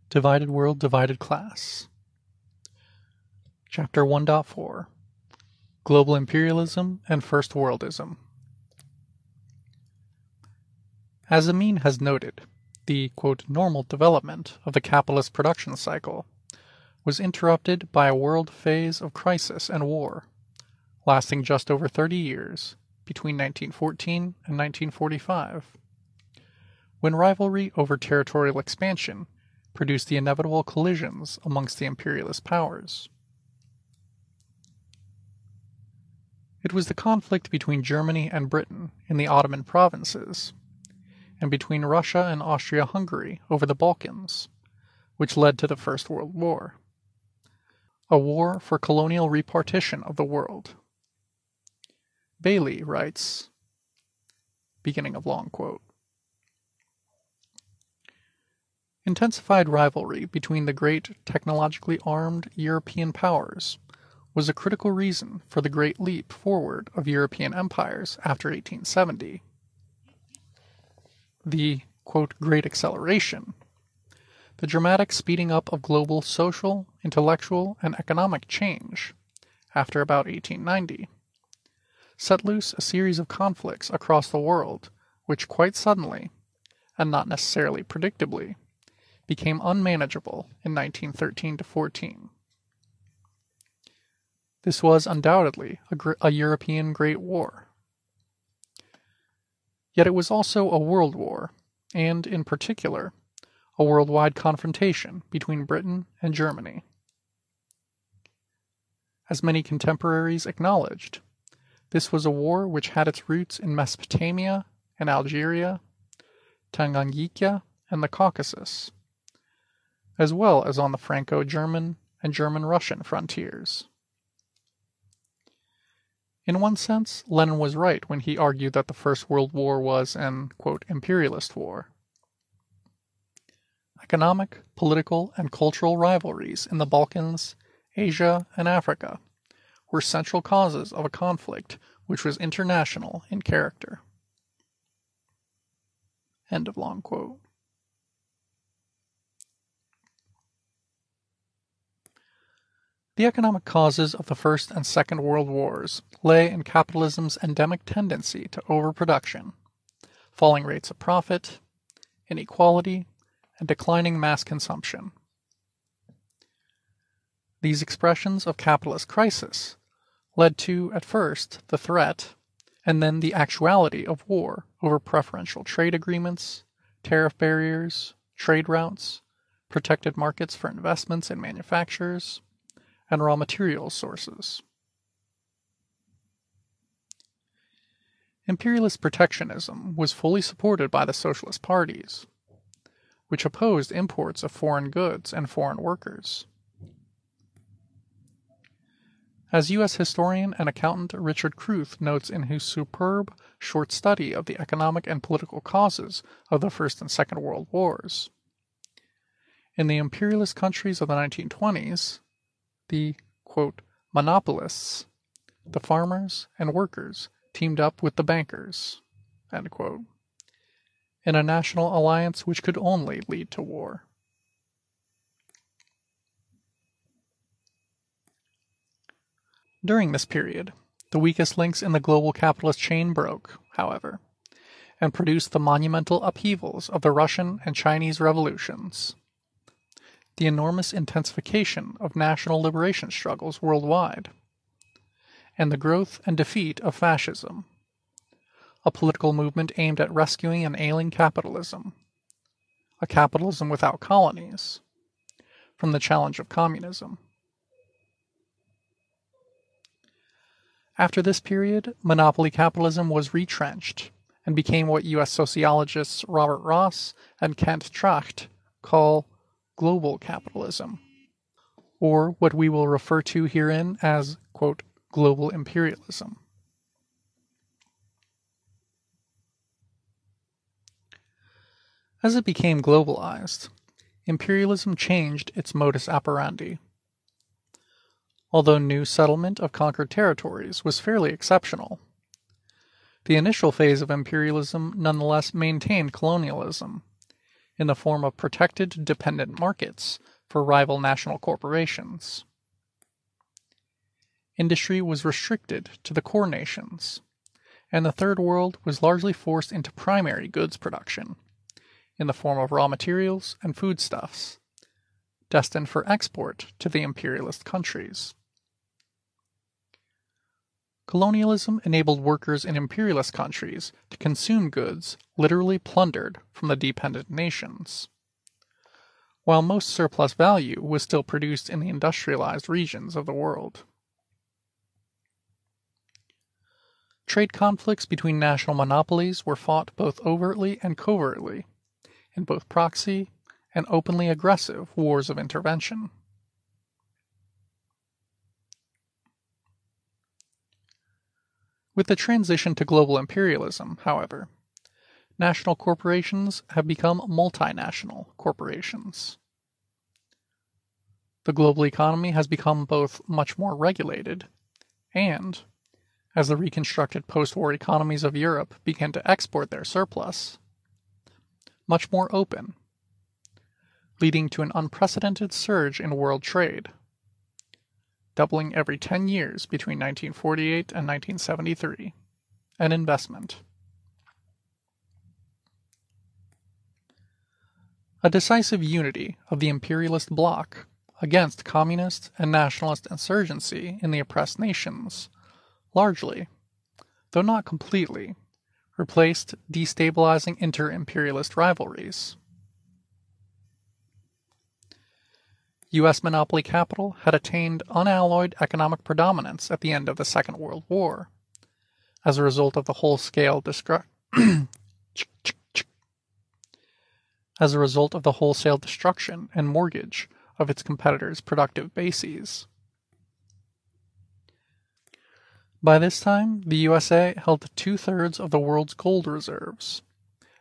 Divided World, Divided Class. Chapter 1.4 Global Imperialism and First Worldism. As Amin has noted, the, quote, normal development of the capitalist production cycle was interrupted by a world phase of crisis and war, lasting just over 30 years, between 1914 and 1945, when rivalry over territorial expansion produced the inevitable collisions amongst the imperialist powers. It was the conflict between Germany and Britain in the Ottoman provinces, and between Russia and Austria-Hungary over the Balkans, which led to the First World War, a war for colonial repartition of the world. Bailey writes, beginning of long quote, intensified rivalry between the great technologically armed European powers was a critical reason for the great leap forward of European empires after 1870. The, quote, Great Acceleration, the dramatic speeding up of global social, intellectual, and economic change after about 1890, set loose a series of conflicts across the world which quite suddenly, and not necessarily predictably, became unmanageable in 1913-14. This was undoubtedly a European Great War. Yet it was also a world war, and, in particular, a worldwide confrontation between Britain and Germany. As many contemporaries acknowledged, this was a war which had its roots in Mesopotamia and Algeria, Tanganyika, and the Caucasus, as well as on the Franco-German and German-Russian frontiers. In one sense, Lenin was right when he argued that the First World War was an, quote, imperialist war. Economic, political, and cultural rivalries in the Balkans, Asia, and Africa were central causes of a conflict which was international in character. End of long quote. The economic causes of the First and Second World Wars lay in capitalism's endemic tendency to overproduction, falling rates of profit, inequality, and declining mass consumption. These expressions of capitalist crisis led to, at first, the threat, and then the actuality of war over preferential trade agreements, tariff barriers, trade routes, protected markets for investments and manufacturers, and raw materials sources. Imperialist protectionism was fully supported by the socialist parties, which opposed imports of foreign goods and foreign workers. As U.S. historian and accountant Richard Kruth notes in his superb short study of the economic and political causes of the First and Second World Wars, in the imperialist countries of the 1920s, the, quote, monopolists, the farmers and workers teamed up with the bankers, end quote, in a national alliance which could only lead to war. During this period, the weakest links in the global capitalist chain broke, however, and produced the monumental upheavals of the Russian and Chinese revolutions, the enormous intensification of national liberation struggles worldwide, and the growth and defeat of fascism, a political movement aimed at rescuing an ailing capitalism, a capitalism without colonies, from the challenge of communism. After this period, monopoly capitalism was retrenched and became what U.S. sociologists Robert Ross and Kent Tracht call global capitalism, or what we will refer to herein as, quote, global imperialism. As it became globalized, imperialism changed its modus operandi. Although new settlement of conquered territories was fairly exceptional, the initial phase of imperialism nonetheless maintained colonialism, in the form of protected dependent markets for rival national corporations. Industry was restricted to the core nations, and the Third World was largely forced into primary goods production, in the form of raw materials and foodstuffs, destined for export to the imperialist countries. Colonialism enabled workers in imperialist countries to consume goods literally plundered from the dependent nations, while most surplus value was still produced in the industrialized regions of the world. Trade conflicts between national monopolies were fought both overtly and covertly, in both proxy and openly aggressive wars of intervention. With the transition to global imperialism, however, national corporations have become multinational corporations. The global economy has become both much more regulated and, as the reconstructed post-war economies of Europe began to export their surplus, much more open, leading to an unprecedented surge in world trade, doubling every 10 years between 1948 and 1973, an investment. A decisive unity of the imperialist bloc against communist and nationalist insurgency in the oppressed nations largely, though not completely, replaced destabilizing inter-imperialist rivalries. U.S. monopoly capital had attained unalloyed economic predominance at the end of the Second World War, as a result of the wholesale destruction and mortgage of its competitors' productive bases. By this time, the USA held 2/3 of the world's gold reserves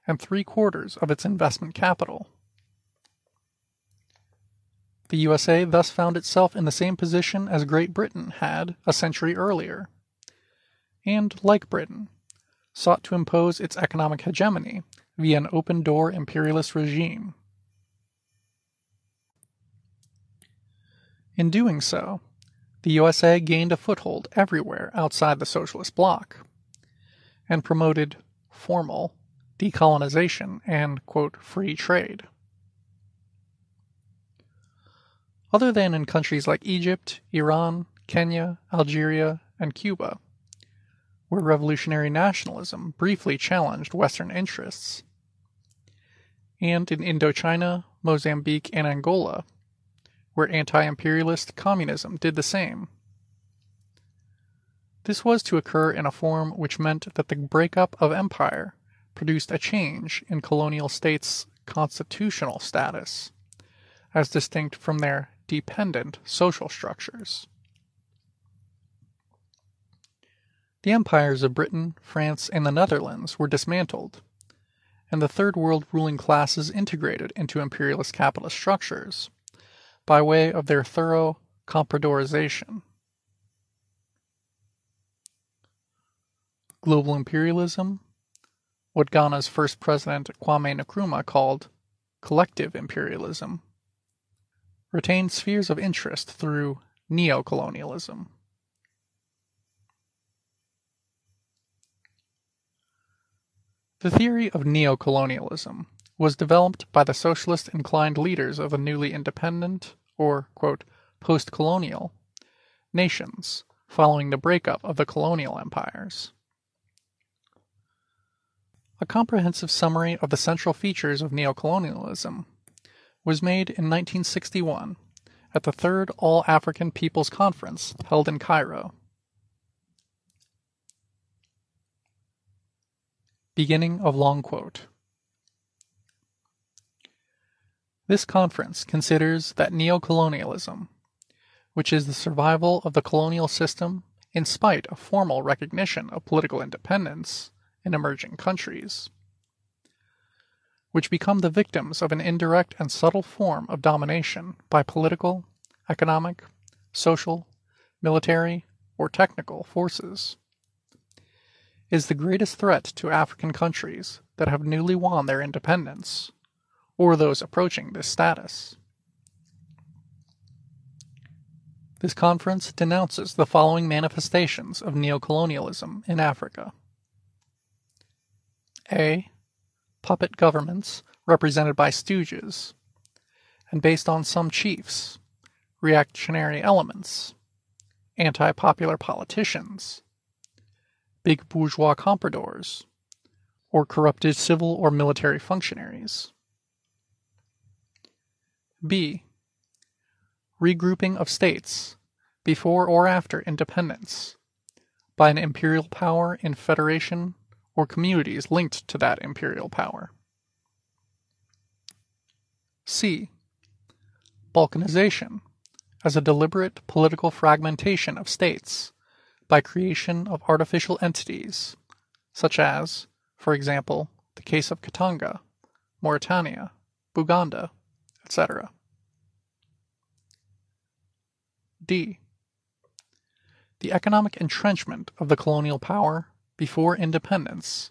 and 3/4 of its investment capital. The USA thus found itself in the same position as Great Britain had a century earlier, and, like Britain, sought to impose its economic hegemony via an open-door imperialist regime. In doing so, the USA gained a foothold everywhere outside the socialist bloc, and promoted formal decolonization and, quote, free trade. Other than in countries like Egypt, Iran, Kenya, Algeria, and Cuba, where revolutionary nationalism briefly challenged Western interests, and in Indochina, Mozambique, and Angola, where anti-imperialist communism did the same. This was to occur in a form which meant that the breakup of empire produced a change in colonial states' constitutional status, as distinct from their dependent social structures. The empires of Britain, France, and the Netherlands were dismantled, and the Third World ruling classes integrated into imperialist capitalist structures by way of their thorough compradorization. Global imperialism, what Ghana's first president Kwame Nkrumah called collective imperialism, retained spheres of interest through neocolonialism. The theory of neocolonialism was developed by the socialist-inclined leaders of the newly independent, or, quote, post-colonial, nations following the breakup of the colonial empires. A comprehensive summary of the central features of neocolonialism was made in 1961 at the Third All-African Peoples Conference held in Cairo. Beginning of long quote. This conference considers that neocolonialism, which is the survival of the colonial system in spite of formal recognition of political independence in emerging countries, which become the victims of an indirect and subtle form of domination by political, economic, social, military, or technical forces, is the greatest threat to African countries that have newly won their independence, or those approaching this status. This conference denounces the following manifestations of neocolonialism in Africa. A. Puppet governments represented by stooges, and based on some chiefs, reactionary elements, anti-popular politicians, big bourgeois compradors, or corrupted civil or military functionaries. B. Regrouping of states, before or after independence, by an imperial power in federation or communities linked to that imperial power. C. Balkanization, as a deliberate political fragmentation of states by creation of artificial entities, such as, for example, the case of Katanga, Mauritania, Buganda, etc. D. The economic entrenchment of the colonial power before independence,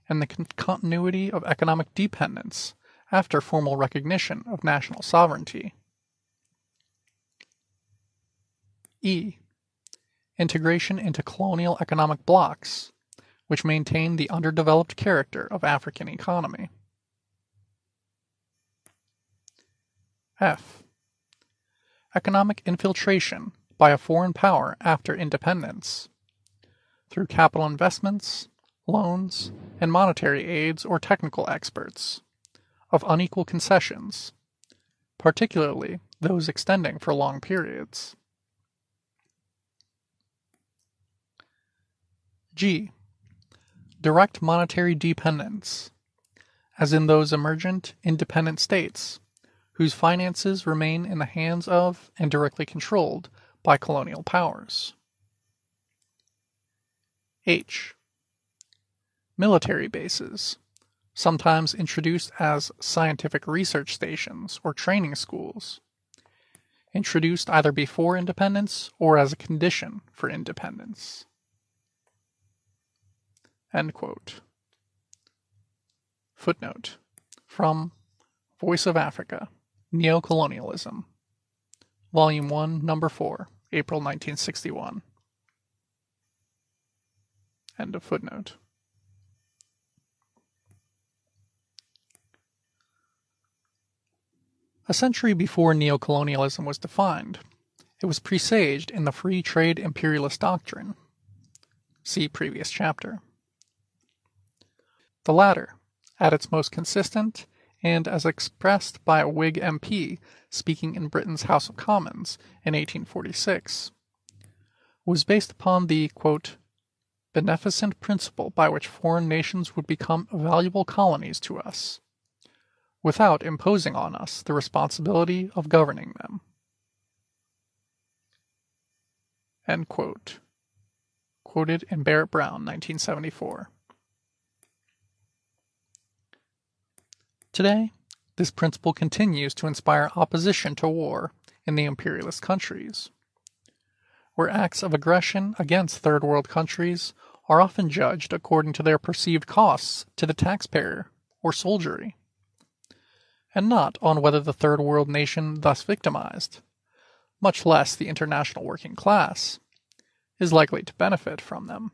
and the continuity of economic dependence after formal recognition of national sovereignty. E. Integration into colonial economic blocs, which maintain the underdeveloped character of African economy. F. Economic infiltration by a foreign power after independence, through capital investments, loans, and monetary aids or technical experts, of unequal concessions, particularly those extending for long periods. G. Direct monetary dependence, as in those emergent, independent states, whose finances remain in the hands of and directly controlled by colonial powers. H. Military bases, sometimes introduced as scientific research stations or training schools, introduced either before independence or as a condition for independence. End quote. Footnote from Voice of Africa, Neocolonialism, Volume 1, Number 4, April 1961. End of footnote. A century before neocolonialism was defined, it was presaged in the free trade imperialist doctrine. See previous chapter. The latter, at its most consistent, and as expressed by a Whig MP speaking in Britain's House of Commons in 1846, was based upon the, quote, beneficent principle by which foreign nations would become valuable colonies to us, without imposing on us the responsibility of governing them. End quote. Quoted in Barrett Brown, 1974. Today, this principle continues to inspire opposition to war in the imperialist countries, where acts of aggression against third world countries are often judged according to their perceived costs to the taxpayer or soldiery, and not on whether the third world nation thus victimized, much less the international working class, is likely to benefit from them.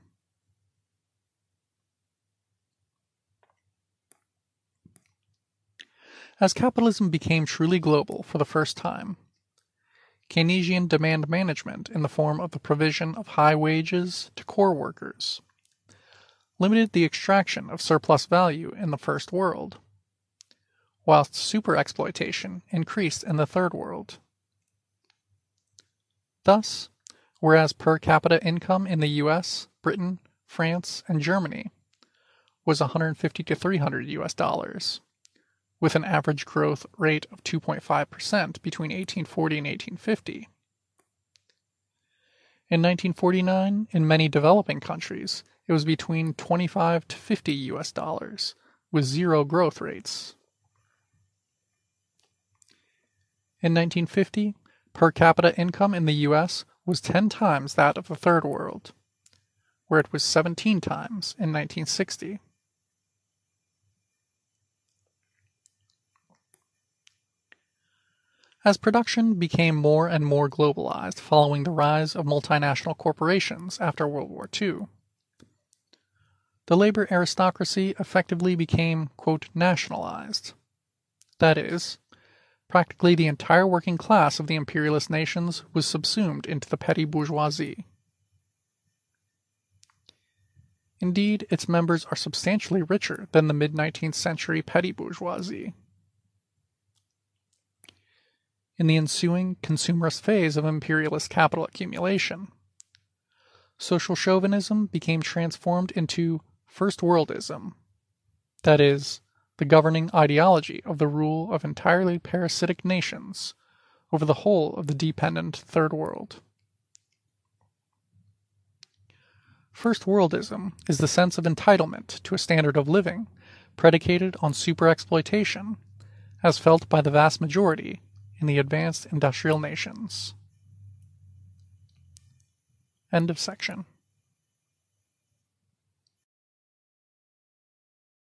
As capitalism became truly global for the first time, Keynesian demand management in the form of the provision of high wages to core workers limited the extraction of surplus value in the first world, whilst superexploitation increased in the third world. Thus, whereas per capita income in the US, Britain, France, and Germany was $150 to $300 US, with an average growth rate of 2.5% between 1840 and 1850. In 1949, in many developing countries, it was between 25 to 50 US, with zero growth rates. In 1950, per capita income in the US was 10 times that of the Third World, where it was 17 times in 1960. As production became more and more globalized following the rise of multinational corporations after World War II, the labor aristocracy effectively became, quote, nationalized. That is, practically the entire working class of the imperialist nations was subsumed into the petty bourgeoisie. Indeed, its members are substantially richer than the mid-19th century petty bourgeoisie. In the ensuing consumerist phase of imperialist capital accumulation, social chauvinism became transformed into first worldism, that is, the governing ideology of the rule of entirely parasitic nations over the whole of the dependent Third World. First worldism is the sense of entitlement to a standard of living predicated on superexploitation, as felt by the vast majority in the advanced industrial nations. End of section.